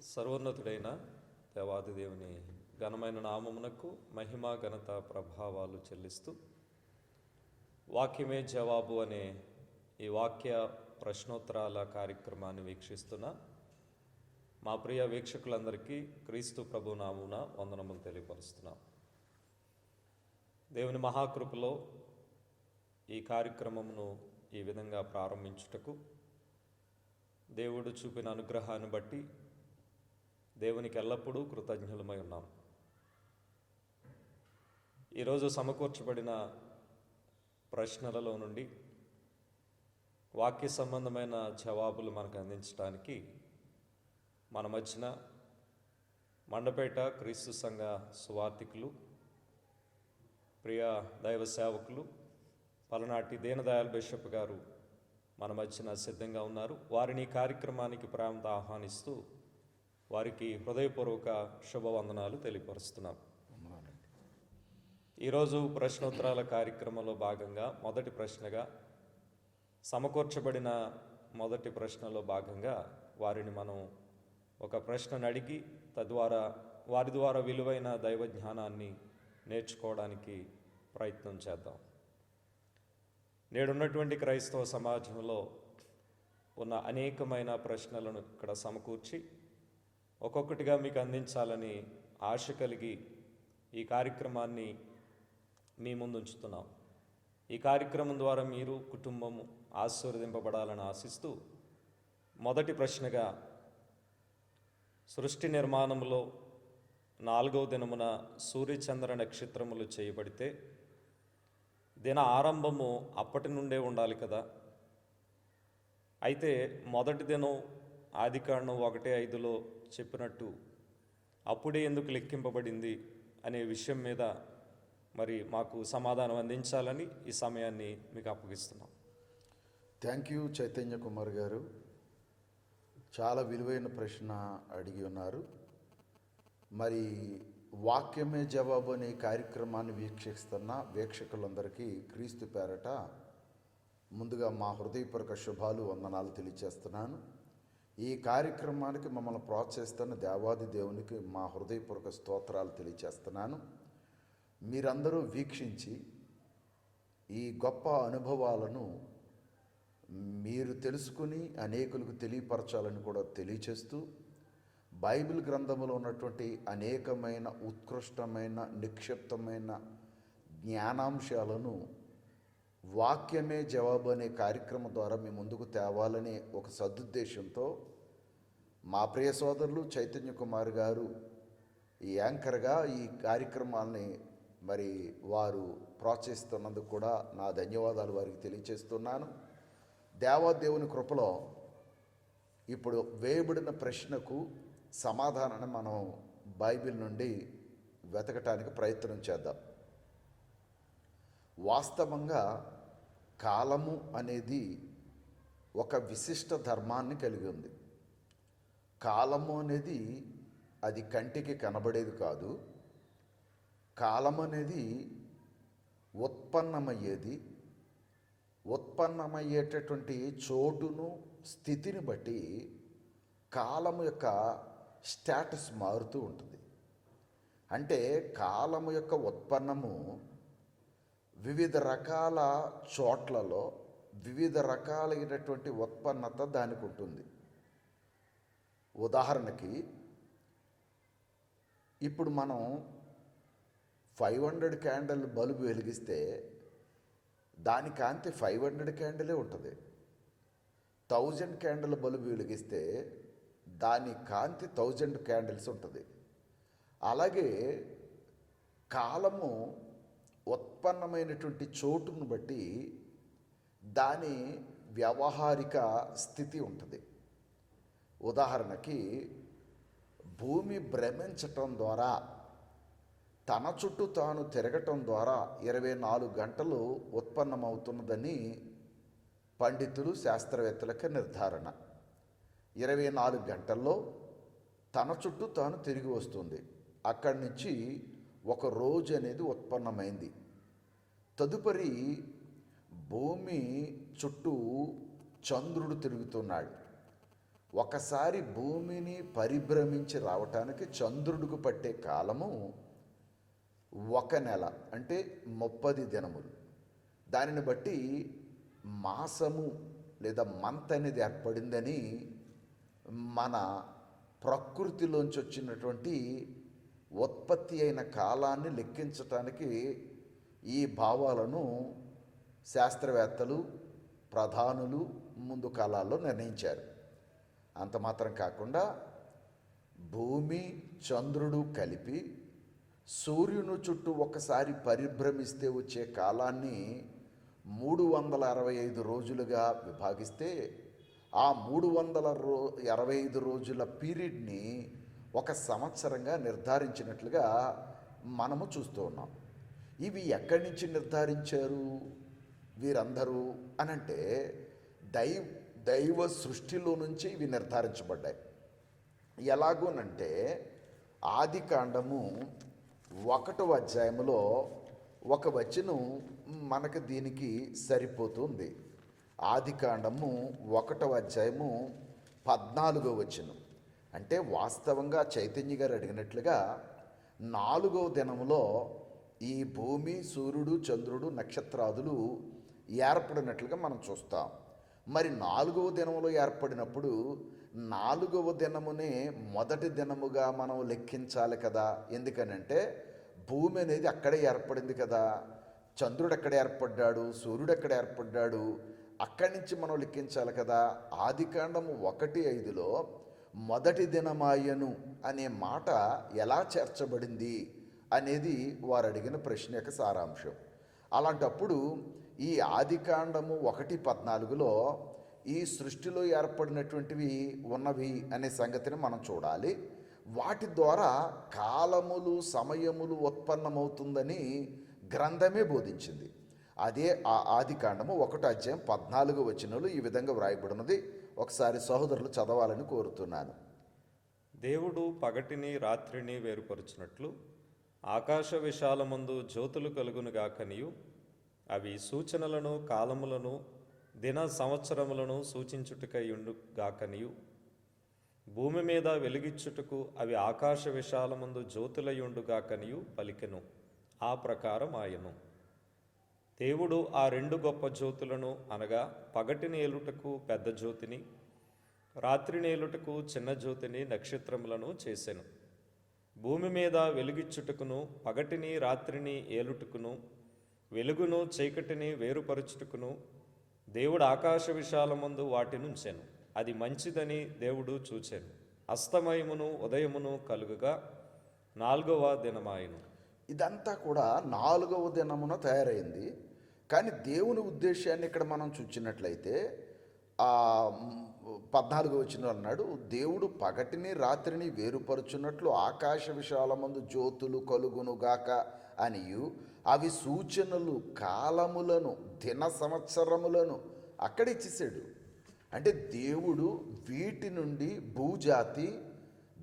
సర్వోన్నతుడైన దేవాది దేవుని ఘనమైన నామమునకు మహిమ ఘనత ప్రభావాలు చెల్లిస్తూ వాక్యమే జవాబు అనే ఈ వాక్య ప్రశ్నోత్తరాల కార్యక్రమాన్ని వీక్షిస్తున్న మా ప్రియ వీక్షకులందరికీ క్రీస్తు ప్రభు నామున వందనములు తెలియపరుస్తున్నాం. దేవుని మహాకృపలో ఈ కార్యక్రమమును ఈ విధంగా ప్రారంభించుటకు దేవుడు చూపిన అనుగ్రహాన్ని బట్టి దేవునికి ఎల్లప్పుడూ కృతజ్ఞులమై ఉన్నాం. ఈరోజు సమకూర్చబడిన ప్రశ్నలలో నుండి వాక్య సంబంధమైన జవాబులు మనకు అందించడానికి మన మధ్యన మండపేట క్రీస్తు సంఘ సువార్థికులు, ప్రియ దైవ సేవకులు పలనాటి దీనదయాళ్ బిషప్ గారు మన మధ్యన సిద్ధంగా ఉన్నారు. వారిని కార్యక్రమానికి ప్రేమతో ఆహ్వానిస్తూ వారికి హృదయపూర్వక శుభవందనాలు తెలియపరుస్తున్నాం. ఈరోజు ప్రశ్నోత్తరాల కార్యక్రమంలో భాగంగా మొదటి ప్రశ్నగా సమకూర్చబడిన మొదటి ప్రశ్నలో భాగంగా వారిని మనం ఒక ప్రశ్నను అడిగి తద్వారా వారి ద్వారా విలువైన దైవ జ్ఞానాన్ని నేర్చుకోవడానికి ప్రయత్నం చేద్దాం. నేడున్నటువంటి క్రైస్తవ సమాజంలో ఉన్న అనేకమైన ప్రశ్నలను ఇక్కడ సమకూర్చి ఒక్కొక్కటిగా మీకు అందించాలని ఆశ కలిగి ఈ కార్యక్రమాన్ని మీ ముందు ఉంచుతున్నాం. ఈ కార్యక్రమం ద్వారా మీరు కుటుంబము ఆశీర్వదింపబడాలని ఆశిస్తూ మొదటి ప్రశ్నగా, సృష్టి నిర్మాణంలో 4వ దినమున సూర్యచంద్ర నక్షత్రములు చేయబడితే దిన ఆరంభము అప్పటి నుండే ఉండాలి కదా. అయితే మొదటి దినం ఆదికాండం 1:5లో చెప్పినట్టు అప్పుడే ఎందుకు లెక్కింపబడింది అనే విషయం మీద మరి మాకు సమాధానం అందించాలని ఈ సమయాన్ని మీకు అప్పగిస్తున్నాం. థ్యాంక్ యూ చైతన్య కుమార్ గారు. చాలా విలువైన ప్రశ్న అడిగి ఉన్నారు. మరి వాక్యమే జవాబు అనే కార్యక్రమాన్ని వీక్షిస్తున్న వీక్షకులందరికీ క్రీస్తు పేరట ముందుగా మా హృదయపూర్వక శుభాలు, వందనాలు తెలియచేస్తున్నాను. ఈ కార్యక్రమానికి మమ్మల్ని ప్రోత్సహిస్తున్న దేవాది దేవునికి మా హృదయపూర్వక స్తోత్రాలు తెలియచేస్తున్నాను. మీరందరూ వీక్షించి ఈ గొప్ప అనుభవాలను మీరు తెలుసుకుని అనేకులకు తెలియపరచాలని కూడా తెలియచేస్తూ బైబిల్ గ్రంథంలో ఉన్నటువంటి అనేకమైన ఉత్కృష్టమైన నిక్షిప్తమైన జ్ఞానాంశాలను వాక్యమే జవాబు అనే కార్యక్రమం ద్వారా మీ ముందుకు తేవాలనే ఒక సదుద్దేశంతో మా ప్రియ సోదరులు చైతన్య కుమార్ గారు ఈ యాంకర్గా ఈ కార్యక్రమాల్ని మరి వారు ప్రోత్సహిస్తున్నందుకు కూడా నా ధన్యవాదాలు వారికి తెలియచేస్తున్నాను. దేవాదేవుని కృపలో ఇప్పుడు వేయబడిన ప్రశ్నకు సమాధానాన్ని మనం బైబిల్ నుండి వెతకటానికి ప్రయత్నం చేద్దాం. వాస్తవంగా కాలము అనేది ఒక విశిష్ట ధర్మాన్ని కలిగి ఉంది. కాలము అనేది అది కంటికి కనబడేది కాదు. కాలం అనేది ఉత్పన్నమయ్యేటటువంటి చోటును, స్థితిని బట్టి కాలము యొక్క స్టేటస్ మారుతూ ఉంటుంది. అంటే కాలము యొక్క ఉత్పన్నము వివిధ రకాల చోట్లలో వివిధ రకాలైనటువంటి ఉత్పన్నత దానికి ఉంటుంది. ఉదాహరణకి ఇప్పుడు మనం 500 క్యాండిల్ బల్బు వెలిగిస్తే దాని కాంతి 500 క్యాండిలే ఉంటుంది. 1000 క్యాండిల్ బల్బు వెలిగిస్తే దాని కాంతి 1000 క్యాండిల్స్ ఉంటుంది. అలాగే కాలము ఉత్పన్నమైనటువంటి చోటును బట్టి దాని వ్యవహారిక స్థితి ఉంటుంది. ఉదాహరణకి భూమి భ్రమించటం ద్వారా, తన చుట్టూ తాను తిరగటం ద్వారా 24 గంటలు ఉత్పన్నమవుతున్నదని పండితులు, శాస్త్రవేత్తలకు నిర్ధారణ. 24 గంటల్లో తన చుట్టూ తాను తిరిగి వస్తుంది. అక్కడి నుంచి ఒక రోజు అనేది ఉత్పన్నమైంది. తదుపరి భూమి చుట్టూ చంద్రుడు తిరుగుతున్నాడు. ఒకసారి భూమిని పరిభ్రమించి రావటానికి చంద్రుడికి పట్టే కాలము 1 నెల, అంటే 30 దినములు. దానిని బట్టి మాసము లేదా మంత్ అనేది ఏర్పడిందని మన ప్రకృతిలోంచి వచ్చినటువంటి ఉత్పత్తి అయిన కాలాన్ని లెక్కించటానికి ఈ భావాలను శాస్త్రవేత్తలు, ప్రధానులు ముందు కాలాల్లో నిర్ణయించారు. అంత మాత్రం కాకుండా భూమి చంద్రుడు కలిపి సూర్యుని చుట్టూ ఒకసారి పరిభ్రమిస్తే వచ్చే కాలాన్ని 365 రోజులుగా విభాగిస్తే ఆ 365 రోజుల పీరియడ్ని ఒక సంవత్సరంగా నిర్ధారించినట్లుగా మనము చూస్తూ ఉన్నాం. ఇవి ఎక్కడి నుంచి నిర్ధారించారు వీరందరూ అనంటే దైవ సృష్టిలో నుంచి ఇవి నిర్ధారించబడ్డాయి. ఎలాగోనంటే ఆది కాండము 1వ అధ్యాయములో ఒక వచనం మనకు దీనికి సరిపోతుంది. ఆది కాండము 1వ అధ్యాయము 14వ వచనం. అంటే వాస్తవంగా చైతన్య గారు అడిగినట్లుగా 4వ దినములో ఈ భూమి, సూర్యుడు, చంద్రుడు, నక్షత్రాదులు ఏర్పడినట్లుగా మనం చూస్తాం. మరి 4వ దినములో ఏర్పడినప్పుడు 4వ దినమునే మొదటి దినముగా మనం లెక్కించాలి కదా. ఎందుకనంటే భూమి అనేది అక్కడే ఏర్పడింది కదా. చంద్రుడు ఎక్కడ ఏర్పడ్డాడు, సూర్యుడు ఎక్కడ ఏర్పడ్డాడు, అక్కడి నుంచి మనం లెక్కించాలి కదా. ఆదికాండము 1:5లో మొదటి దినమాయను అనే మాట ఎలా చేర్చబడింది అనేది వారు అడిగిన ప్రశ్న యొక్క సారాంశం. అలాంటప్పుడు ఈ ఆదికాండము 1:14లో ఈ సృష్టిలో ఏర్పడినటువంటివి ఉన్నవి అనే సంగతిని మనం చూడాలి. వాటి ద్వారా కాలములు, సమయములు ఉత్పన్నమవుతుందని గ్రంథమే బోధించింది. అదే ఆ ఆదికాండము 1:14 వచనంలో ఈ విధంగా వ్రాయబడినది. ఒకసారి సహోదరులు చదవాలని కోరుతున్నాను. దేవుడు పగటిని రాత్రిని వేరుపరుచినట్లు ఆకాశ విశాలమందు జ్యోతులు కలుగునుగాకనియు అవి సూచనలను, కాలములను, దిన సంవత్సరములను సూచించుటకయుండుగాకనియు భూమి మీద వెలిగిచ్చుటకు అవి ఆకాశ విశాలమందు జ్యోతులయుండుగాకనియు పలికెను. ఆ ప్రకారం ఆయను. దేవుడు ఆ 2 గొప్ప జ్యోతులను, అనగా పగటిని ఏలుటకు పెద్ద జ్యోతిని, రాత్రిని ఏలుటకు చిన్న జ్యోతిని, నక్షత్రములను చేసెను. భూమి మీద వెలుగిచ్చుటకును, పగటిని రాత్రిని ఏలుటకును, వెలుగును చీకటిని వేరుపరచుటకును దేవుడు ఆకాశ విశాలమందు వాటినుంచెను. అది మంచిదని దేవుడు చూచెను. అస్తమయమును ఉదయమును కలుగగా 4వ దినమాయెను. ఇదంతా కూడా 4వ దినమున తయారైంది. కానీ దేవుని ఉద్దేశాన్ని ఇక్కడ మనం చూచినట్లయితే 14వ వచనం అన్నాడు, దేవుడు పగటిని రాత్రిని వేరుపరుచున్నట్లు ఆకాశ విశాలమందు జ్యోతులు కలుగునుగాక అనియు అవి సూచనలు, కాలములను, దిన సంవత్సరములను అక్కడ ఇచ్చేసాడు. అంటే దేవుడు వీటి నుండి భూజాతి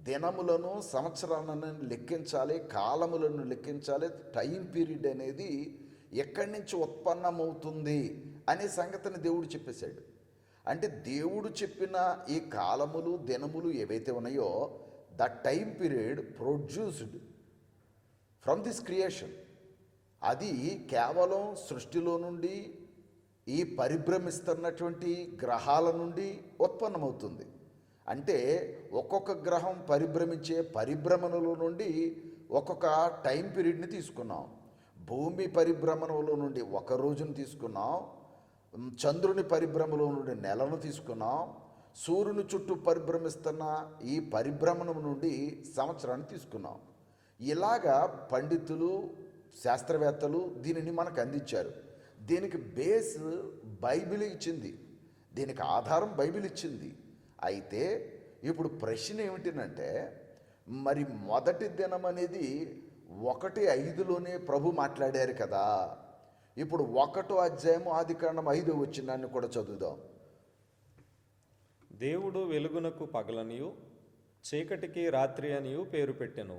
దినములను, సంవత్సరాలను లెక్కించాలి, కాలములను లెక్కించాలి, టైం పీరియడ్ అనేది ఎక్కడి నుంచి ఉత్పన్నమవుతుంది అనే సంగతిని దేవుడు చెప్పేశాడు. అంటే దేవుడు చెప్పిన ఈ కాలములు, దినములు ఏవైతే ఉన్నాయో the time period produced from this creation. అది కేవలం సృష్టిలో నుండి, ఈ పరిభ్రమిస్తున్నటువంటి గ్రహాల నుండి ఉత్పన్నమవుతుంది. అంటే ఒక్కొక్క గ్రహం పరిభ్రమించే పరిభ్రమణలో నుండి ఒక్కొక్క టైం పీరియడ్ని తీసుకున్నాం. భూమి పరిభ్రమణలో నుండి ఒక రోజును తీసుకున్నాం, చంద్రుని పరిభ్రమలో నుండి నెలను తీసుకున్నాం, సూర్యుని చుట్టూ పరిభ్రమిస్తున్న ఈ పరిభ్రమణం నుండి సంవత్సరాన్ని తీసుకున్నాం. ఇలాగా పండితులు, శాస్త్రవేత్తలు దీనిని మనకు అందించారు. దీనికి బేస్ బైబిల్ ఇచ్చింది, దీనికి ఆధారం బైబిల్ ఇచ్చింది. అయితే ఇప్పుడు ప్రశ్న ఏమిటంటే, మరి మొదటి దినం అనేది 1:5లోనే ప్రభు మాట్లాడారు కదా. ఇప్పుడు 1వ అధ్యాయము ఆదికాండం 5వ వచనాన్ని కూడా చదువుదాం. దేవుడు వెలుగునకు పగలనియు చీకటికి రాత్రి అనియు పేరు పెట్టెను.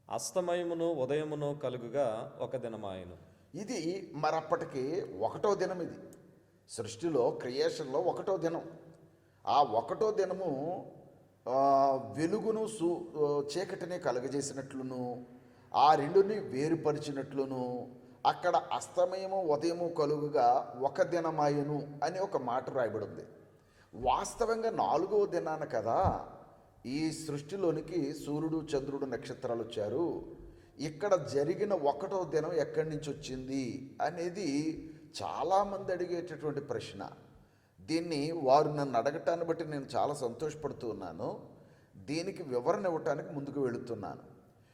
అస్తమయమును ఉదయమును కలుగుగా 1 దినమాయెను. ఇది మరప్పటికి 1వ దినం. ఇది సృష్టిలో, క్రియేషన్లో 1వ దినం. ఆ ఒకటో దినము వెలుగును చీకటిని కలుగజేసినట్లును, ఆ రెండుని వేరుపరిచినట్లును, అక్కడ అస్తమయము ఉదయము కలుగుగా ఒక దినమాయను అని ఒక మాట రాయబడి ఉంది. వాస్తవంగా 4వ దినాన కదా ఈ సృష్టిలోనికి సూర్యుడు, చంద్రుడు, నక్షత్రాలు వచ్చారు. ఇక్కడ జరిగిన ఒకటో దినం ఎక్కడి నుంచి వచ్చింది అనేది చాలామంది అడిగేటటువంటి ప్రశ్న. దీన్ని వారు నన్ను అడగటాన్ని బట్టి నేను చాలా సంతోషపడుతూ ఉన్నాను. దీనికి వివరణ ఇవ్వటానికి ముందుకు వెళుతున్నాను.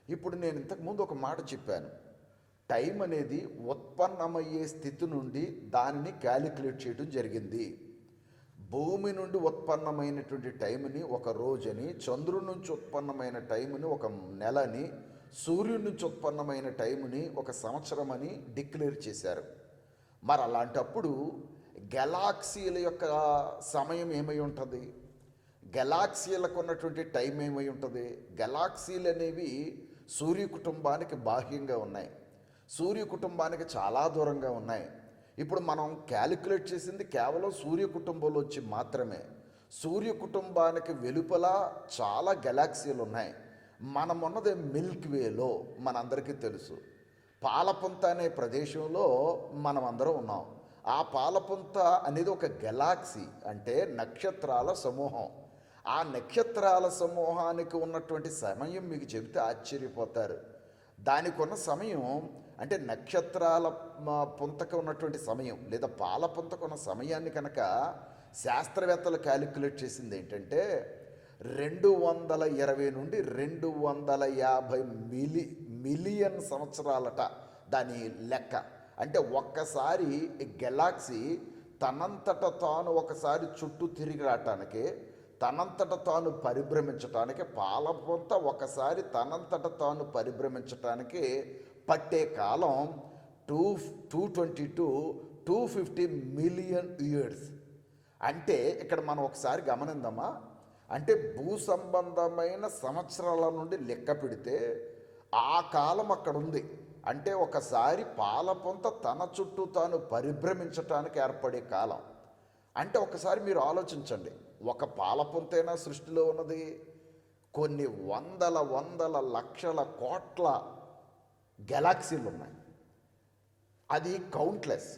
ఇప్పుడు నేను ఇంతకుముందు ఒక మాట చెప్పాను. టైం అనేది ఉత్పన్నమయ్యే స్థితి నుండి దానిని క్యాలిక్యులేట్ చేయడం జరిగింది. భూమి నుండి ఉత్పన్నమైనటువంటి టైంని ఒక రోజని, చంద్రుడి నుంచి ఉత్పన్నమైన టైంని ఒక నెలని, సూర్యుడి నుంచి ఉత్పన్నమైన టైంని ఒక సంవత్సరం అని డిక్లేర్ చేశారు. మరి అలాంటప్పుడు గెలాక్సీల యొక్క సమయం ఏమై ఉంటుంది? గెలాక్సీలకు ఉన్నటువంటి టైం ఏమై ఉంటుంది? గెలాక్సీలు అనేవి సూర్య కుటుంబానికి బాహ్యంగా ఉన్నాయి, సూర్య కుటుంబానికి చాలా దూరంగా ఉన్నాయి. ఇప్పుడు మనం క్యాలిక్యులేట్ చేసింది కేవలం సూర్య కుటుంబంలోంచి మాత్రమే. సూర్య కుటుంబానికి వెలుపల చాలా గెలాక్సీలు ఉన్నాయి. మనం ఉన్నది మిల్క్ వేలో, మనందరికీ తెలుసు. పాలపుంత అనే ప్రదేశంలో మనం అందరం ఉన్నాం. ఆ పాలపుంత అనేది ఒక గెలాక్సీ, అంటే నక్షత్రాల సమూహం. ఆ నక్షత్రాల సమూహానికి ఉన్నటువంటి సమయం మీకు చెబితే ఆశ్చర్యపోతారు. దానికి ఉన్న సమయం అంటే నక్షత్రాల పుంతకు ఉన్నటువంటి సమయం లేదా పాల పుంతకు ఉన్న సమయాన్ని కనుక శాస్త్రవేత్తలు క్యాలిక్యులేట్ చేసింది ఏంటంటే 220 నుండి 250 మిలియన్ సంవత్సరాలట దాని లెక్క. అంటే ఒక్కసారి గెలాక్సీ తనంతట తాను ఒకసారి చుట్టూ తిరిగి రావటానికి, తనంతట తాను పరిభ్రమించటానికి, పాలపొంత ఒకసారి తనంతట తాను పరిభ్రమించటానికి పట్టే కాలం 250 మిలియన్ ఇయర్స్. అంటే ఇక్కడ మనం ఒకసారి గమనిందామా, అంటే భూ సంబంధమైన సంవత్సరాల నుండి లెక్క పెడితే ఆ కాలం అక్కడ ఉంది. అంటే ఒకసారి పాలపొంత తన చుట్టూ తాను పరిభ్రమించటానికి ఏర్పడే కాలం. అంటే ఒకసారి మీరు ఆలోచించండి, ఒక పాలపొంతైనా సృష్టిలో ఉన్నది, కొన్ని వందల లక్షల కోట్ల గెలాక్సీలు ఉన్నాయి. అది కౌంట్లెస్.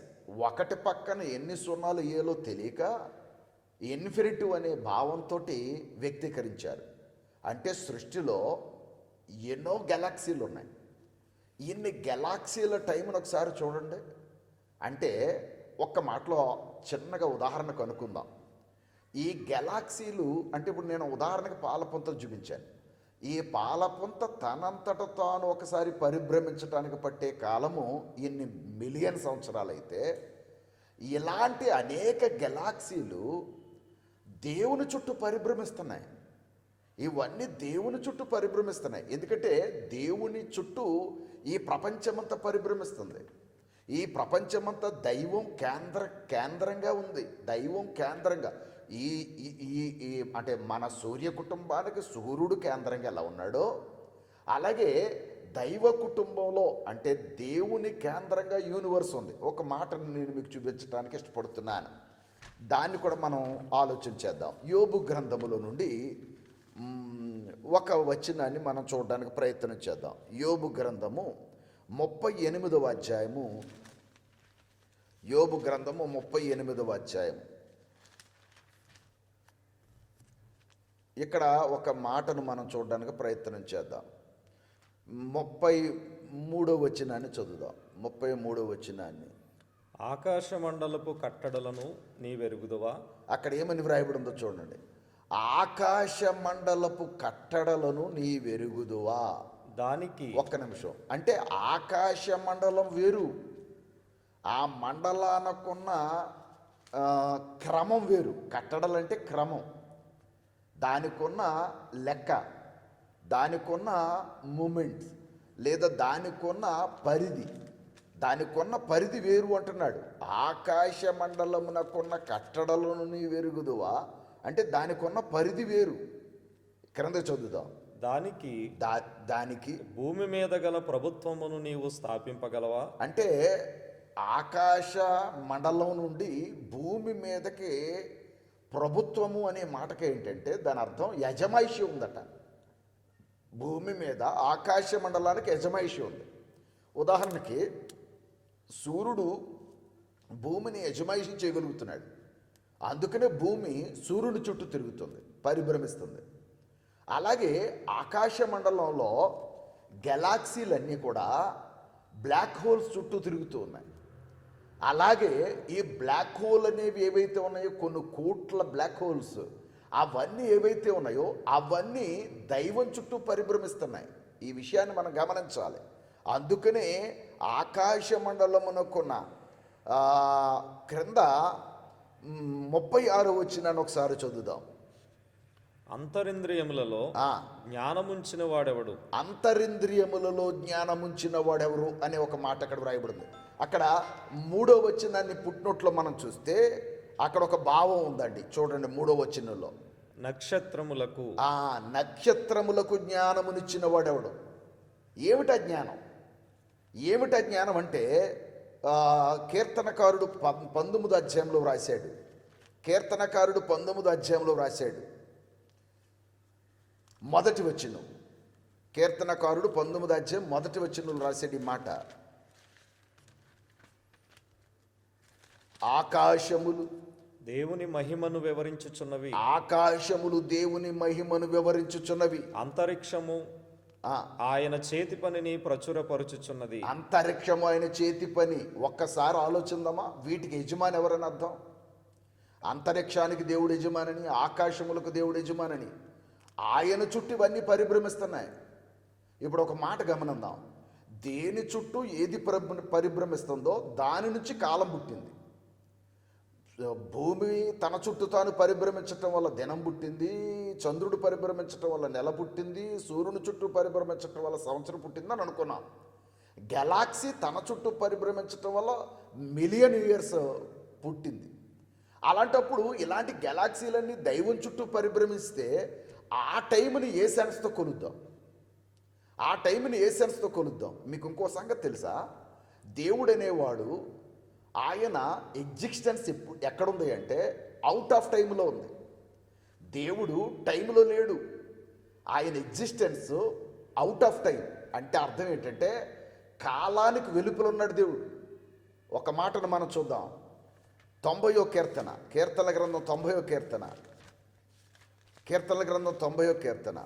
ఒకటి పక్కన ఎన్ని సున్నాలు ఏలో తెలియక ఇన్ఫినిటివ్ అనే భావంతో వ్యక్తీకరించారు. అంటే సృష్టిలో ఎన్నో గెలాక్సీలు ఉన్నాయి. ఇన్ని గెలాక్సీల టైంని ఒకసారి చూడండి. అంటే ఒక్క మాటలో చిన్నగా ఉదాహరణకు అనుకుందాం. ఈ గెలాక్సీలు అంటే ఇప్పుడు నేను ఉదాహరణకు పాలపుంత చూపించాను. ఈ పాలపుంత తనంతట తాను ఒకసారి పరిభ్రమించడానికి పట్టే కాలము ఇన్ని మిలియన్ సంవత్సరాలైతే, ఇలాంటి అనేక గెలాక్సీలు దేవుని చుట్టూ పరిభ్రమిస్తున్నాయి. ఇవన్నీ దేవుని చుట్టూ పరిభ్రమిస్తున్నాయి. ఎందుకంటే దేవుని చుట్టూ ఈ ప్రపంచమంతా పరిభ్రమిస్తుంది. ఈ ప్రపంచమంతా దైవం కేంద్రంగా ఉంది. దైవం కేంద్రంగా ఈ అంటే మన సూర్య కుటుంబానికి సూర్యుడు కేంద్రంగా ఎలా ఉన్నాడో, అలాగే దైవ కుటుంబంలో అంటే దేవుని కేంద్రంగా యూనివర్స్ ఉంది. ఒక మాటను నేను మీకు చూపించడానికి ఇష్టపడుతున్నాను. దాన్ని కూడా మనం ఆలోచించేద్దాం. యోబు గ్రంథములో నుండి ఒక వచనాన్ని మనం చూడడానికి ప్రయత్నం చేద్దాం. యోబు గ్రంథము 38వ అధ్యాయము. యోబు గ్రంథము 38వ అధ్యాయం. ఇక్కడ ఒక మాటను మనం చూడడానికి ప్రయత్నం చేద్దాం. 33వ వచనాన్ని చదువుదాం. 33వ వచనాన్ని. ఆకాశ మండలపు కట్టడలను నీవెరుగుదువా? అక్కడ ఏమని వ్రాయబడి ఉందో చూడండి. ఆకాశ మండలపు కట్టడలను నీవెరుగుదువా? దానికి ఒక్క నిమిషం. అంటే ఆకాశ మండలం వేరు, ఆ మండలానకున్న క్రమం వేరు. కట్టడలంటే క్రమం, దానికున్న లెక్క, దానికున్న మూమెంట్స్ లేదా దానికున్న పరిధి వేరు అంటున్నాడు. ఆకాశ మండలమునకున్న కట్టడలను నీ వెరుగుదువా అంటే దానికున్న పరిధి వేరు. క్రింద చదువుదాం. దానికి భూమి మీద గల ప్రభుత్వమును నీవు స్థాపింపగలవా? అంటే ఆకాశ మండలం నుండి భూమి మీదకి ప్రభుత్వము అనే మాటకి ఏంటంటే దాని అర్థం యజమాయిషి ఉందట. భూమి మీద ఆకాశ మండలానికి యజమాయిషి ఉంది. ఉదాహరణకి సూర్యుడు భూమిని యజమాయిషి చేయగలుగుతున్నాడు. అందుకనే భూమి సూర్యుని చుట్టూ తిరుగుతుంది, పరిభ్రమిస్తుంది. అలాగే ఆకాశ మండలంలో గెలాక్సీలన్నీ కూడా బ్లాక్ హోల్స్ చుట్టూ తిరుగుతూ ఉన్నాయి. అలాగే ఈ బ్లాక్ హోల్ అనేవి ఏవైతే ఉన్నాయో, కొన్ని కోట్ల బ్లాక్ హోల్స్, అవన్నీ ఏవైతే ఉన్నాయో అవన్నీ దైవం చుట్టూ పరిభ్రమిస్తున్నాయి. ఈ విషయాన్ని మనం గమనించాలి. అందుకనే ఆకాశ మండలమునకున్న క్రింద 36 వచ్చినాను ఒకసారి చదువుదాం. అంతరింద్రియములలో జ్ఞానముంచిన వాడెవడు? అంతరింద్రియములలో జ్ఞానముంచిన వాడెవరు అనే ఒక మాట అక్కడ వ్రాయబడింది. అక్కడ 3వ వచనాన్ని పుట్టినట్లో మనం చూస్తే అక్కడ ఒక భావం ఉందండి. చూడండి 3వ వచనంలో, నక్షత్రములకు నక్షత్రములకు జ్ఞానమునిచ్చిన వాడెవడు? ఏమిటా జ్ఞానం? ఏమిటా జ్ఞానం అంటే కీర్తనకారుడు 19వ అధ్యాయంలో వ్రాశాడు. కీర్తనకారుడు 19వ అధ్యాయంలో వ్రాశాడు. మొదటి వచనం, కీర్తనకారుడు 19వ అధ్యాయం మొదటి వచనంలో రాశాడు ఈ మాట. ఆకాశములు దేవుని మహిమను వివరించుచున్నవి. ఆకాశములు దేవుని మహిమను వివరించుచున్నవి. అంతరిక్షము ఆయన చేతి పనిని ప్రచురపరుచుచున్నది. అంతరిక్షము ఆయన చేతి పని. ఒక్కసారి ఆలోచిందమా, వీటికి యజమాని ఎవరని అర్థం? అంతరిక్షానికి దేవుడు యజమానని, ఆకాశములకు దేవుడు యజమానని. ఆయన చుట్టూ ఇవన్నీ పరిభ్రమిస్తున్నాయి. ఇప్పుడు ఒక మాట గమనిద్దాం. దేని చుట్టూ ఏది పరిభ్రమిస్తుందో దాని నుంచి కాలం పుట్టింది. భూమి తన చుట్టూ తాను పరిభ్రమించటం వల్ల దినం పుట్టింది, చంద్రుడు పరిభ్రమించటం వల్ల నెల పుట్టింది, సూర్యుని చుట్టూ పరిభ్రమించటం వల్ల సంవత్సరం పుట్టిందని అనుకున్నాం. గెలాక్సీ తన చుట్టూ పరిభ్రమించటం వల్ల మిలియన్ ఇయర్స్ పుట్టింది. అలాంటప్పుడు ఇలాంటి గెలాక్సీలన్నీ దైవం చుట్టూ పరిభ్రమిస్తే ఆ టైంని ఏ సెన్స్తో కొలుద్దాం? ఆ టైంని ఏ సెన్స్తో కొలుద్దాం? మీకు ఇంకో సంగతి తెలుసా? దేవుడు అనేవాడు ఆయన ఎగ్జిస్టెన్స్ ఎక్కడుంది అంటే అవుట్ ఆఫ్ టైంలో ఉంది. దేవుడు టైంలో లేడు. ఆయన ఎగ్జిస్టెన్స్ అవుట్ ఆఫ్ టైం. అంటే అర్థం ఏంటంటే కాలానికి వెలుపల ఉన్నాడు దేవుడు. ఒక మాటను మనం చూద్దాం. 90వ కీర్తన, కీర్తన గ్రంథం 90వ కీర్తన, కీర్తన గ్రంథం 90వ కీర్తన,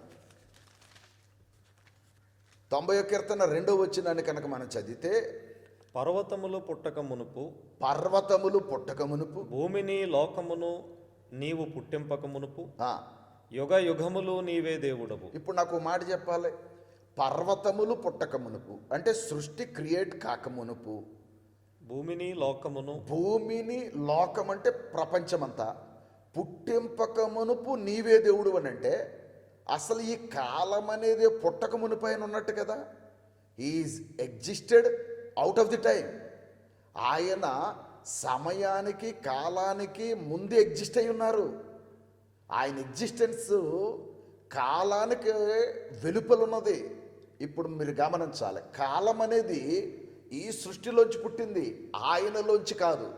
90వ కీర్తన 2వ వచనాన్ని కనుక మనం చదివితే, పర్వతములు పుట్టక మునుపు, పర్వతములు పుట్టక మునుపు, భూమిని లోకమును నీవు పుట్టింపక మునుపు, యుగ యుగములు నీవే దేవుడవు. ఇప్పుడు నాకు మాట చెప్పాలి. పర్వతములు పుట్టక మునుపు అంటే సృష్టి క్రియేట్ కాక మునుపు, భూమిని లోకమును, భూమిని లోకం అంటే ప్రపంచమంతా పుట్టింపక మునుపు నీవే దేవుడు అని అంటే అసలు ఈ కాలం అనేది పుట్టక మునుపు ఆయన ఉన్నట్టు కదా. Is existed out of the time. ఆయన సమయానికి కాలానికి ముందు ఎగ్జిస్ట్ అయి ఉన్నారు. ఆయన ఎగ్జిస్టెన్స్ కాలానికి వెలుపల ఉన్నది. ఇప్పుడు మీరు గమనించాలి, కాలం అనేది ఈ సృష్టిలోంచి పుట్టింది, ఆయనలోంచి కాదు.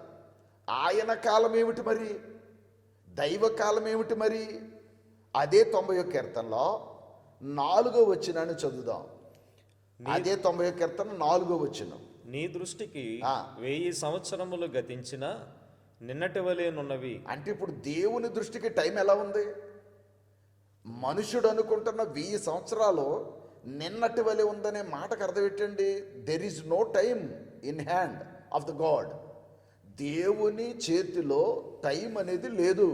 ఆయన కాలం ఏమిటి మరి? దైవ కాలం ఏమిటి మరి? అదే 90వ కీర్తనలో 4వ వచనాన్ని చదువుదాం. అదే 90వ కీర్తన 4వ వచనం. నీ దృష్టికి 1000 సంవత్సరములు గతించిన నిన్నటి వలెనున్నవి. అంటే ఇప్పుడు దేవుని దృష్టికి టైం ఎలా ఉంది? మనుషుడు అనుకుంటున్న 1000 సంవత్సరాలు నిన్నటి వలె ఉందనే మాటకు అర్థం ఏంటండి? There is no time in hand of the god. దేవుని చేతిలో టైం అనేది లేదు.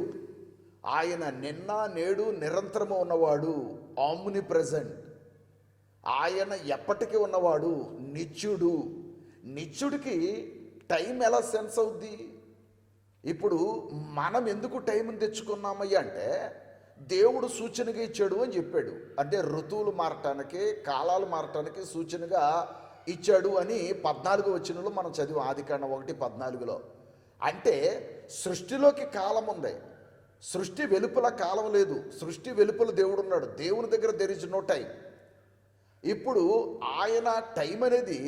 ఆయన నిన్న నేడు నిరంతరము ఉన్నవాడు, ఆమ్ని ప్రెజెంట్. ఆయన ఎప్పటికీ ఉన్నవాడు, నిత్యుడు. నిత్యుడికి టైం ఎలా సెన్స్ అవుద్ది? ఇప్పుడు మనం ఎందుకు టైంని తెచ్చుకున్నామయ్యా అంటే దేవుడు సూచనగా ఇచ్చాడు అని చెప్పాడు. అంటే ఋతువులు మారటానికి, కాలాలు మారటానికి సూచనగా ఇచ్చాడు అని 14వ వచనంలో మనం చదివాం. ఆదికాండం 1:14లో. అంటే సృష్టిలోకి కాలం ఉంది, సృష్టి వెలుపల కాలం లేదు. సృష్టి వెలుపల దేవుడు ఉన్నాడు. దేవుని దగ్గర దెర్ ఇస్ నో టైం. ఇప్పుడు ఆయన టైం అనేది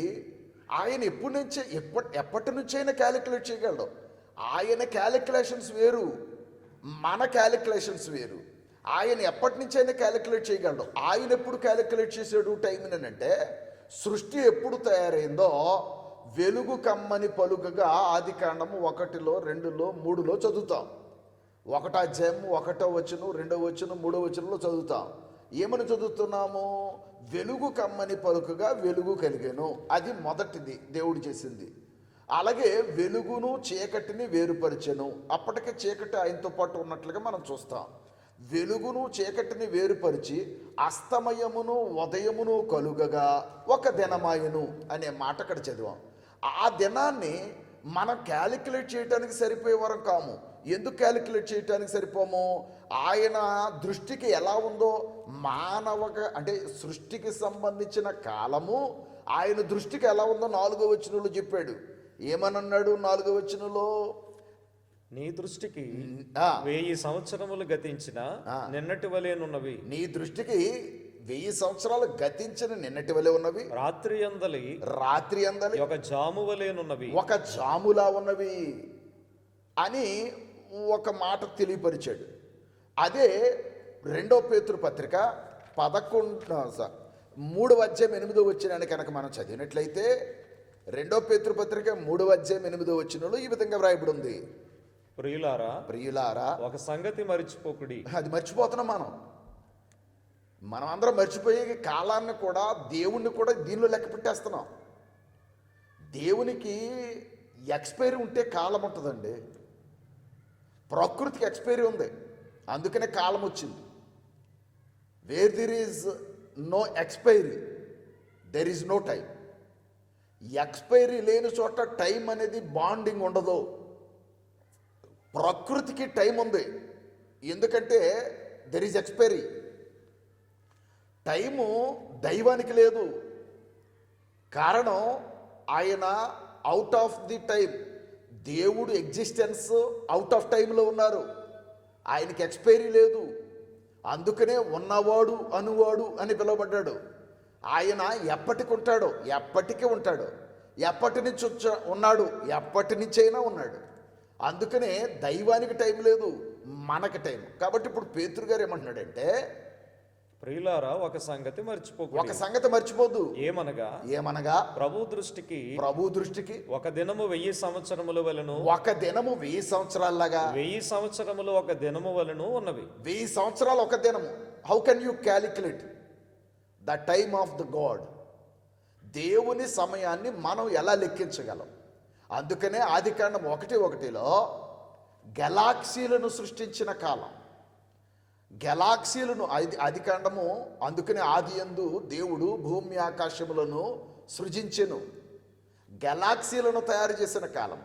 ఆయన ఎప్పటి నుంచైనా క్యాలిక్యులేట్ చేయగలడు. ఆయన క్యాలిక్యులేషన్స్ వేరు, మన క్యాలిక్యులేషన్స్ వేరు. ఆయన ఎప్పటి నుంచైనా క్యాలిక్యులేట్ చేయగలడు. ఆయన ఎప్పుడు క్యాలిక్యులేట్ చేసాడు టైంని అంటే, సృష్టి ఎప్పుడు తయారైందో వెలుగు కమ్మని పలుకగా ఆది కాండము 1, 2, 3 చదువుతాం. 1వ అధ్యాయం 1వ వచనం 2వ వచనం 3వ వచనంలో చదువుతాం. ఏమని చదువుతున్నాము? వెలుగు కమ్మని పలుకగా వెలుగు కలిగెను. అది మొదటిది దేవుడు చేసింది. అలాగే వెలుగును చీకటిని వేరుపరిచెను. అప్పటికే చీకటి ఆయనతో పాటు ఉన్నట్లుగా మనం చూస్తాం. వెలుగును చీకటిని వేరుపరిచి అస్తమయమును ఉదయమును కలుగగా ఒక దినమాయను అనే మాట అక్కడ చదివాం. ఆ దినాన్ని మనం క్యాలిక్యులేట్ చేయడానికి సరిపోయే వరం కాము. ఎందుకు క్యాలిక్యులేట్ చేయడానికి సరిపోము? ఆయన దృష్టికి ఎలా ఉందో అంటే సృష్టికి సంబంధించిన కాలము ఆయన దృష్టికి ఎలా ఉందో 4వ వచనంలో చెప్పాడు. ఏమనన్నాడు 4వ వచనంలో? నీ దృష్టికి 1000 సంవత్సరములు గతించిన నిన్నటి వలెనున్నవి. నీ దృష్టికి 1000 సంవత్సరాలు గతించిన నిన్నటి వలె ఉన్నవి. రాత్రి అందలి ఒక జాము వలెనున్నవి. ఒక జాములా ఉన్నవి అని ఒక మాట తెలియపరిచాడు. అదే 2వ పేతురు పత్రిక 3వ అధ్యాయం 8వ వచనాన్ని కనుక మనం చదివినట్లయితే 2వ పేతురు పత్రిక 3వ అధ్యాయం 8వ వచనంలో ఈ విధంగా వ్రాయబడి ఉంది. ప్రియులారా ఒక సంగతి మర్చిపోకుడి. అది మర్చిపోతున్నాం మనం అందరం మర్చిపోయే కాలాన్ని కూడా దేవుణ్ణి కూడా దీనిలో లెక్క పెట్టేస్తున్నాం. దేవునికి ఎక్స్పైరీ ఉంటే కాలం ఉంటుందండి. ప్రకృతికి ఎక్స్పైరీ ఉంది, అందుకనే కాలం వచ్చింది. Where there is no expiry there is no time. Expiry లేని చోట టైం అనేది బాండింగ్ ఉండదు. ప్రకృతికి టైం ఉంది, ఎందుకంటే దెర్ ఈజ్ ఎక్స్పైరీ. టైము దైవానికి లేదు. కారణం ఆయన అవుట్ ఆఫ్ ది టైం. దేవుడు ఎగ్జిస్టెన్స్ అవుట్ ఆఫ్ టైంలో ఉన్నారు. ఆయనకి ఎక్స్పైరీ లేదు. అందుకనే ఉన్నవాడు అనువాడు అని పిలువబడ్డాడు. ఆయన ఎప్పటికి ఉంటాడు, ఎప్పటికీ ఉంటాడు. ఎప్పటి నుంచి ఉన్నాడు, ఎప్పటి నుంచైనా ఉన్నాడు. అందుకనే దైవానికి టైం లేదు, మనకి టైం. కాబట్టి ఇప్పుడు పేతురు గారు ఏమంటున్నాడంటే, ప్రియులారా ఒక సంగతి మర్చిపోద్దు. ఏమనగా ప్రభు దృష్టికి ఒక దినము 1000 సంవత్సరముల వలెను, ఒక దినము 1000 సంవత్సరాలలాగా, 1000 సంవత్సరములు ఒక దినము వలెను ఉన్నవి. 1000 సంవత్సరాలు ఒక దినము. How can you calculate the time of the god? దేవుని సమయాన్ని మనం ఎలా లెక్కించగలం? అందుకనే ఆదికాండం 1:1లో గెలాక్సీలను సృష్టించిన కాలం. గెలాక్సీలను ఆదికాండము, అందుకనే ఆదియందు దేవుడు భూమి ఆకాశములను సృజించెను. గెలాక్సీలను తయారు చేసిన కాలం,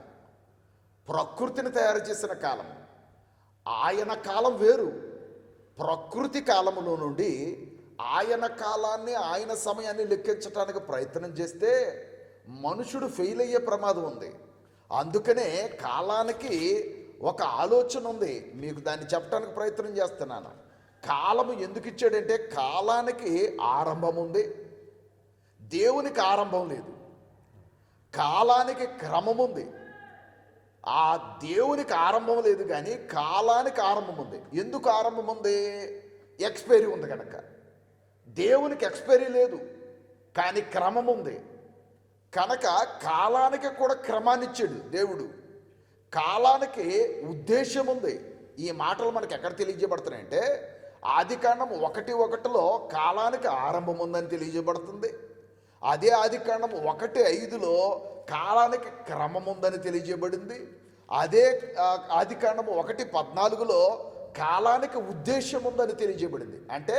ప్రకృతిని తయారు చేసిన కాలం. ఆయన కాలం వేరు. ప్రకృతి కాలములో నుండి ఆయన కాలాన్ని, ఆయన సమయాన్ని లెక్కించడానికి ప్రయత్నం చేస్తే మనుషుడు ఫెయిల్ అయ్యే ప్రమాదం ఉంది. అందుకనే కాలానికి ఒక ఆలోచన ఉంది. మీకు దాన్ని చెప్పడానికి ప్రయత్నం చేస్తున్నాను. కాలము ఎందుకు ఇచ్చాడంటే, కాలానికి ఆరంభం ఉంది, దేవునికి ఆరంభం లేదు. కాలానికి క్రమం ఉంది. ఆ దేవునికి ఆరంభం లేదు, కానీ కాలానికి ఆరంభం ఉంది. ఎందుకు ఆరంభం ఉంది? ఎక్స్పైరీ ఉంది కనుక. దేవునికి ఎక్స్పైరీ లేదు, కానీ క్రమం ఉంది కనుక కాలానికి కూడా క్రమాన్ని ఇచ్చాడు దేవుడు. కాలానికి ఉద్దేశం ఉంది. ఈ మాటలు మనకి ఎక్కడ తెలియజేయబడుతున్నాయంటే, ఆదికాండం 1:1లో కాలానికి ఆరంభం ఉందని తెలియజేయబడుతుంది. అదే ఆదికాండం 1:5లో కాలానికి క్రమం ఉందని తెలియజేయబడింది. అదే ఆదికాండం 1:14లో కాలానికి ఉద్దేశం ఉందని తెలియజేయబడింది. అంటే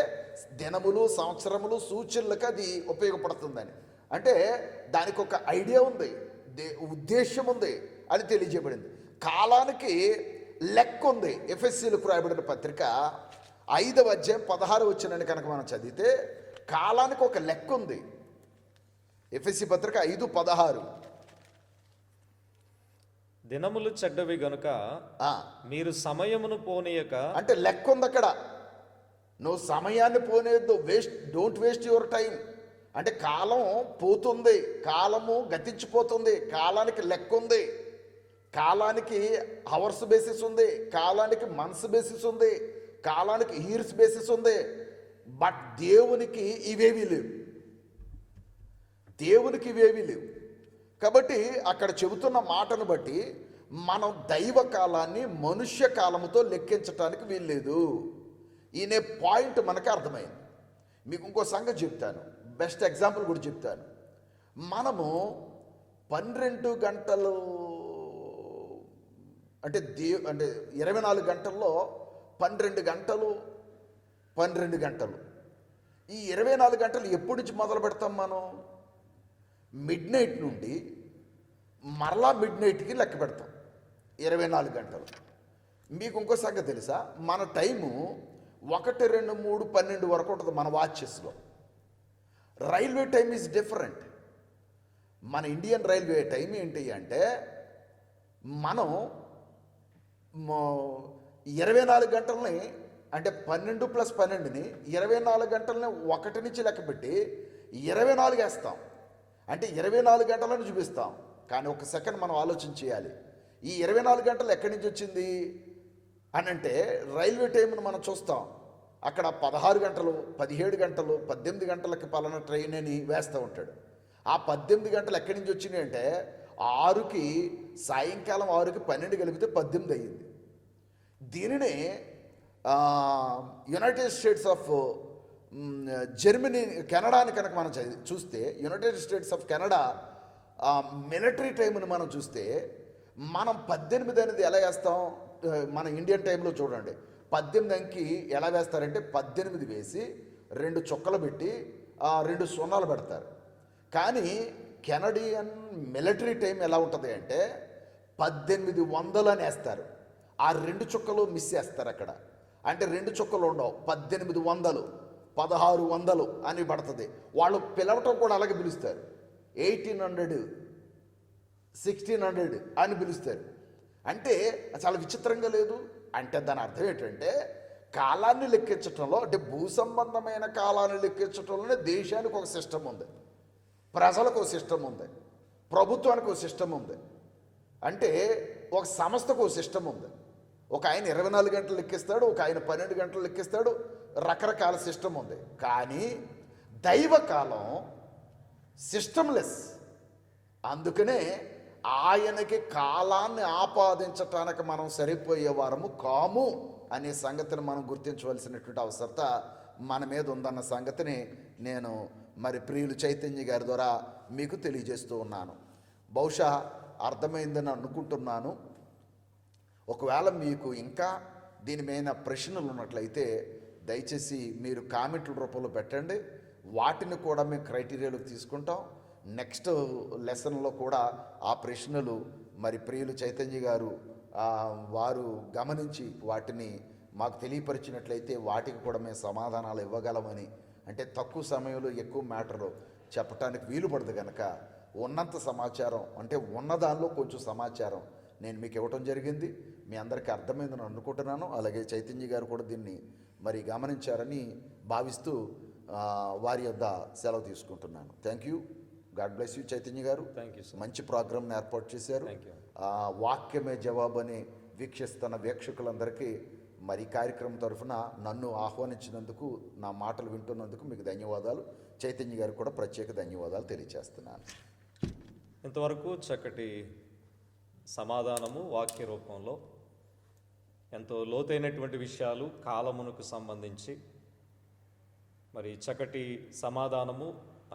దినములు, సంవత్సరములు, సూచనలకు అది ఉపయోగపడుతుందని. అంటే దానికి ఒక ఐడియా ఉంది, ఉద్దేశం ఉంది అని తెలియజేయబడింది. కాలానికి లెక్క ఉంది. ఎఫెసీలకు రాయబడిన పత్రిక 5వ అధ్యాయం 16 వచనాన్ని కనుక మనం చదివితే కాలానికి ఒక లెక్క ఉంది. ఎఫెసీ పత్రిక 5:16. దినములు చెడ్డవి గనుక మీరు సమయమును పోనీయక, అంటే లెక్క ఉంది అక్కడ. నువ్వు సమయాన్ని పోనేద్దు, డోంట్ వేస్ట్ యువర్ టైం. అంటే కాలం పోతుంది, కాలము గతించిపోతుంది, కాలానికి లెక్క ఉంది. కాలానికి హవర్స్ బేసిస్ ఉంది, కాలానికి మంత్స్ బేసిస్ ఉంది, కాలానికి ఇయర్స్ బేసిస్ ఉంది. బట్ దేవునికి ఇవేవి లేవు, దేవునికి ఇవేవి లేవు. కాబట్టి అక్కడ చెబుతున్న మాటను బట్టి మనం దైవ కాలాన్ని మనుష్య కాలముతో లెక్కించటానికి వీల్లేదు. ఈయన పాయింట్ మనకి అర్థమైంది. మీకు ఇంకో సంగతి చెప్తాను, బెస్ట్ ఎగ్జాంపుల్ కూడా చెప్తాను. మనము 12 గంటలు అంటే 24 గంటల్లో 12 గంటలు ఈ 24 గంటలు ఎప్పటి నుంచి మొదలు పెడతాం మనం? మిడ్ నైట్ నుండి మరలా మిడ్ నైట్కి లెక్క పెడతాం 24 గంటలు. మీకు ఇంకో సంగతి తెలుసా? మన టైము 1, 2, 3, 12 వరకు ఉంటుంది మన వాచెస్లో. Railway time is different. మన ఇండియన్ రైల్వే టైం ఏంటి అంటే, మనం 24 గంటలని అంటే 12 + 12ని 24 గంటలని 1 నుంచి లెక్కపెట్టి 24 వేస్తాం. అంటే 24 గంటలను చూపిస్తాం. కానీ ఒక సెకండ్ మనం ఆలోచన చేయాలి, ఈ 24 గంటలు ఎక్కడి నుంచి వచ్చింది అని అంటే, రైల్వే టైంను మనం చూస్తాం. అక్కడ 16 గంటలు, 17 గంటలు, 18 గంటలకి పలానా ట్రైన్ అని వేస్తూ ఉంటాడు. ఆ 18 గంటలు ఎక్కడి నుంచి వచ్చినాయి అంటే, 6కి సాయంకాలం 6కి 12 కలిపితే 18 అయ్యింది. దీనినే యునైటెడ్ స్టేట్స్ ఆఫ్ జర్మనీ, కెనడాని కనుక మనం చూస్తే, United states of Canada military టైంని మనం చూస్తే, మనం 18 అనేది ఎలా వేస్తాం? మన ఇండియన్ టైంలో చూడండి, 18 అంకి ఎలా వేస్తారంటే 18 వేసి 2 చుక్కలు పెట్టి 2 సున్నాలు పెడతారు. కానీ కెనడియన్ మిలిటరీ టైం ఎలా ఉంటుంది అంటే 1800 అని వేస్తారు. ఆ 2 చుక్కలు మిస్ చేస్తారు అక్కడ. అంటే 2 చుక్కలు ఉండవు, 1800, 1600 అని పడుతుంది. వాళ్ళు పిలవటం కూడా అలాగే పిలుస్తారు, 1800, 1600 అని పిలుస్తారు. అంటే చాలా విచిత్రంగా లేదు? అంటే దాని అర్థం ఏంటంటే, కాలాన్ని లెక్కించటంలో, అంటే భూ సంబంధమైన కాలాన్ని లెక్కించటంలోనే దేశానికి ఒక సిస్టమ్ ఉంది, ప్రజలకు ఒక సిస్టమ్ ఉంది, ప్రభుత్వానికి ఒక సిస్టమ్ ఉంది, అంటే ఒక సంస్థకు ఒక సిస్టమ్ ఉంది. ఒక ఆయన 24 గంటలు లెక్కిస్తాడు, ఒక ఆయన 12 గంటలు లెక్కిస్తాడు, రకరకాల సిస్టమ్ ఉంది. కానీ దైవకాలం సిస్టమ్లెస్. అందుకనే ఆయనకి కాలాన్ని ఆపాదించటానికి మనం సరిపోయేవారము కాము అనే సంగతిని మనం గుర్తించవలసినటువంటి అవసరత మన మీద ఉందన్న సంగతిని నేను మరి ప్రియులు చైతన్య గారి ద్వారా మీకు తెలియజేస్తూ ఉన్నాను. బహుశా అర్థమైందని అనుకుంటున్నాను. ఒకవేళ మీకు ఇంకా దీని మీద ప్రశ్నలు ఉన్నట్లయితే దయచేసి మీరు కామెంట్ల రూపంలో పెట్టండి. వాటిని కూడా మేము క్రైటీరియాలోకి తీసుకుంటాం. నెక్స్ట్ లెసన్లో కూడా ఆ ప్రశ్నలు మరి ప్రియులు చైతన్య గారు వారు గమనించి వాటిని మాకు తెలియపరిచినట్లయితే వాటికి కూడా మేము సమాధానాలు ఇవ్వగలమని, అంటే తక్కువ సమయంలో ఎక్కువ మ్యాటర్ చెప్పడానికి వీలు పడదు కనుక ఉన్నంత సమాచారం, అంటే ఉన్నదానిలో కొంచెం సమాచారం నేను మీకు ఇవ్వటం జరిగింది. మీ అందరికీ అర్థమైందని అనుకుంటున్నాను. అలాగే చైతన్య గారు కూడా దీన్ని మరి గమనించారని భావిస్తూ వారి యొద్ద సెలవు తీసుకుంటున్నాను. Thank you. God bless you Chaitanya garu. Thank you sir. మంచి ప్రోగ్రామ్ని ఏర్పాటు చేశారు. వాక్యమే జవాబు అని వీక్షిస్తున్న వీక్షకులందరికీ మరి కార్యక్రమం తరఫున నన్ను ఆహ్వానించినందుకు, నా మాటలు వింటున్నందుకు మీకు ధన్యవాదాలు. చైతన్య గారికి కూడా ప్రత్యేక ధన్యవాదాలు తెలియజేస్తున్నాను. ఇంతవరకు చక్కటి సమాధానము వాక్య రూపంలో ఎంతో లోతైనటువంటి విషయాలు కాలమునకు సంబంధించి మరి చక్కటి సమాధానము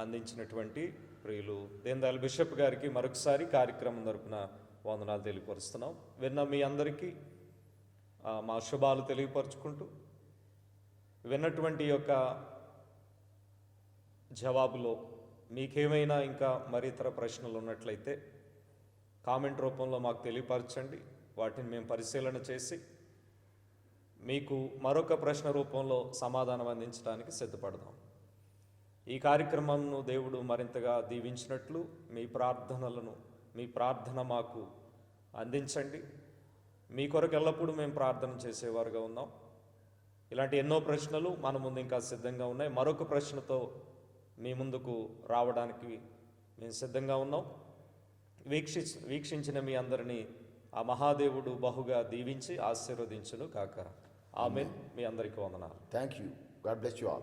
అందించినటువంటి ప్రియులు దేందాల్ బిషప్ గారికి మరొకసారి కార్యక్రమం తరపున వందనాలు తెలియపరుస్తున్నాం. విన్న మీ అందరికీ మా శుభాలు తెలియపరుచుకుంటూ, విన్నటువంటి యొక్క జవాబులో మీకేమైనా ఇంకా మరి ఇతర ప్రశ్నలు ఉన్నట్లయితే కామెంట్ రూపంలో మాకు తెలియపరచండి. వాటిని మేము పరిశీలన చేసి మీకు మరొక ప్రశ్న రూపంలో సమాధానం అందించడానికి సిద్ధపడదాం. ఈ కార్యక్రమంను దేవుడు మరింతగా దీవించినట్లు మీ ప్రార్థన మాకు అందించండి. మీ కొరకు ఎల్లప్పుడూ మేము ప్రార్థన చేసేవారుగా ఉన్నాం. ఇలాంటి ఎన్నో ప్రశ్నలు మన ముందు ఇంకా సిద్ధంగా ఉన్నాయి. మరొక ప్రశ్నతో మీ ముందుకు రావడానికి మేము సిద్ధంగా ఉన్నాం. వీక్షించిన మీ అందరినీ ఆ మహాదేవుడు బహుగా దీవించి ఆశీర్వదించును కాక. ఆమేన్. మీ అందరికీ వందనాలు. Thank you. God bless you all.